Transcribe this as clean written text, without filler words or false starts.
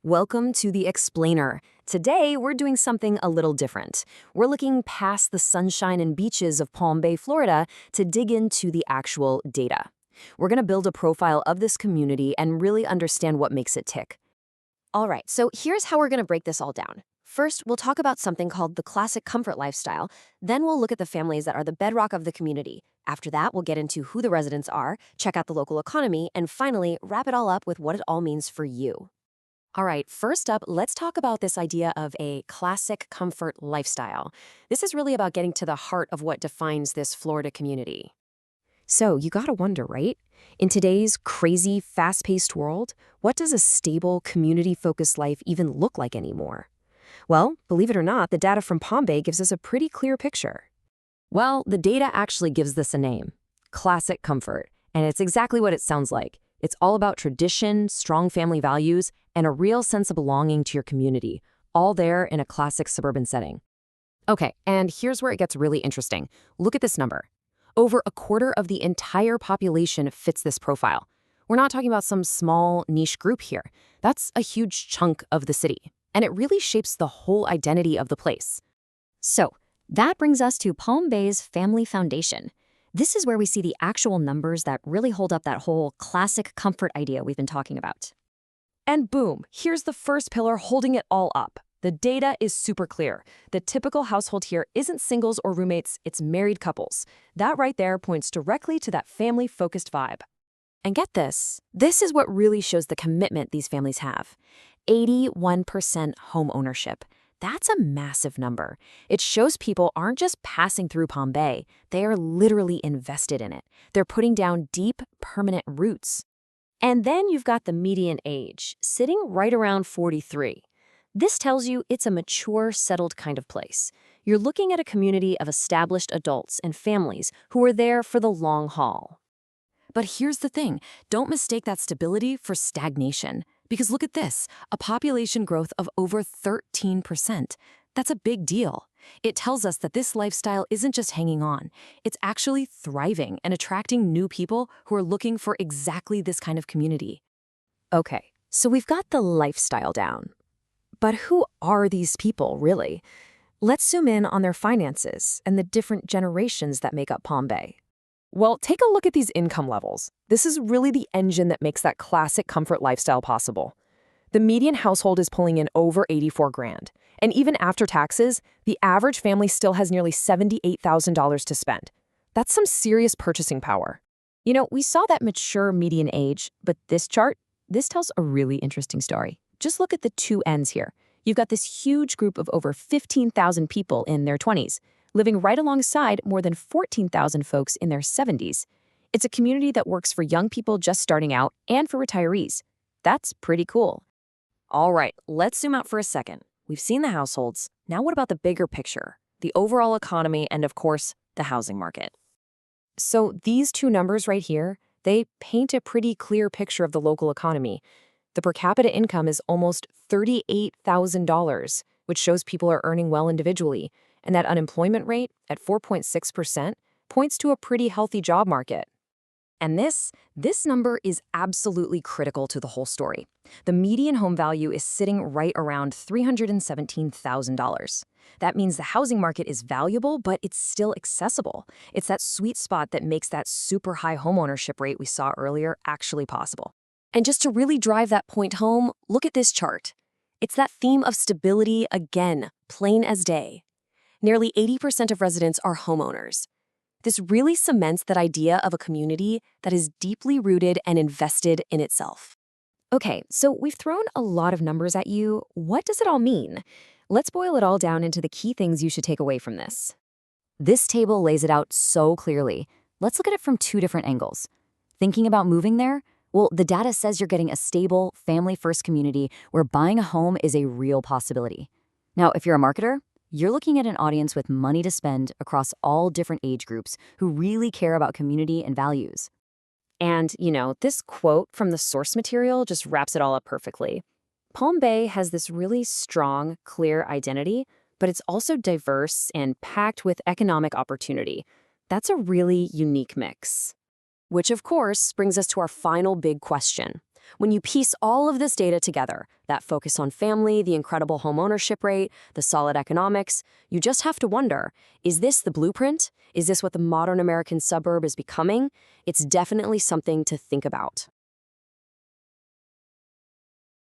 Welcome to the Explainer. Today, we're doing something a little different. We're looking past the sunshine and beaches of Palm Bay, Florida, to dig into the actual data. We're going to build a profile of this community and really understand what makes it tick. All right, so here's how we're going to break this all down. First, we'll talk about something called the classic comfort lifestyle. Then we'll look at the families that are the bedrock of the community. After that, we'll get into who the residents are, check out the local economy, and finally, wrap it all up with what it all means for you. All right, first up, let's talk about this idea of a classic comfort lifestyle. This is really about getting to the heart of what defines this Florida community. So, you gotta wonder, right? In today's crazy, fast-paced world, what does a stable, community-focused life even look like anymore? Well, believe it or not, the data from Palm Bay gives us a pretty clear picture. Well, the data actually gives this a name, classic comfort, and it's exactly what it sounds like. It's all about tradition, strong family values, and a real sense of belonging to your community, all there in a classic suburban setting. Okay, and here's where it gets really interesting. Look at this number. Over a quarter of the entire population fits this profile. We're not talking about some small niche group here. That's a huge chunk of the city, and it really shapes the whole identity of the place. So, that brings us to Palm Bay's family foundation. This is where we see the actual numbers that really hold up that whole classic comfort idea we've been talking about. And boom, here's the first pillar holding it all up. The data is super clear. The typical household here isn't singles or roommates, it's married couples. That right there points directly to that family-focused vibe. And get this is what really shows the commitment these families have. 81% home ownership. That's a massive number. It shows people aren't just passing through Palm Bay, they are literally invested in it. They're putting down deep, permanent roots. And then you've got the median age, sitting right around 43. This tells you it's a mature, settled kind of place. You're looking at a community of established adults and families who are there for the long haul. But here's the thing, don't mistake that stability for stagnation. Because look at this, a population growth of over 13%. That's a big deal. It tells us that this lifestyle isn't just hanging on, it's actually thriving and attracting new people who are looking for exactly this kind of community. Okay, so we've got the lifestyle down. But who are these people, really? Let's zoom in on their finances and the different generations that make up Palm Bay. Well, take a look at these income levels. This is really the engine that makes that classic comfort lifestyle possible. The median household is pulling in over 84 grand. And even after taxes, the average family still has nearly $78,000 to spend. That's some serious purchasing power. You know, we saw that mature median age, but this chart, this tells a really interesting story. Just look at the two ends here. You've got this huge group of over 15,000 people in their 20s, living right alongside more than 14,000 folks in their 70s. It's a community that works for young people just starting out and for retirees. That's pretty cool. All right, let's zoom out for a second. We've seen the households. Now what about the bigger picture? The overall economy and, of course, the housing market. So these two numbers right here, they paint a pretty clear picture of the local economy. The per capita income is almost $38,000, which shows people are earning well individually. And that unemployment rate at 4.6% points to a pretty healthy job market. And this number is absolutely critical to the whole story. The median home value is sitting right around $317,000. That means the housing market is valuable, but it's still accessible. It's that sweet spot that makes that super high homeownership rate we saw earlier actually possible. And just to really drive that point home, look at this chart. It's that theme of stability again, plain as day. Nearly 80% of residents are homeowners. This really cements that idea of a community that is deeply rooted and invested in itself. Okay, so we've thrown a lot of numbers at you. What does it all mean? Let's boil it all down into the key things you should take away from this. This table lays it out so clearly. Let's look at it from two different angles. Thinking about moving there? Well, the data says you're getting a stable, family-first community where buying a home is a real possibility. Now, if you're a marketer, you're looking at an audience with money to spend across all different age groups who really care about community and values. And, you know, this quote from the source material just wraps it all up perfectly. Palm Bay has this really strong, clear identity, but it's also diverse and packed with economic opportunity. That's a really unique mix. Which, of course, brings us to our final big question. When you piece all of this data together, that focus on family, the incredible homeownership rate, the solid economics, you just have to wonder, is this the blueprint? Is this what the modern American suburb is becoming? It's definitely something to think about.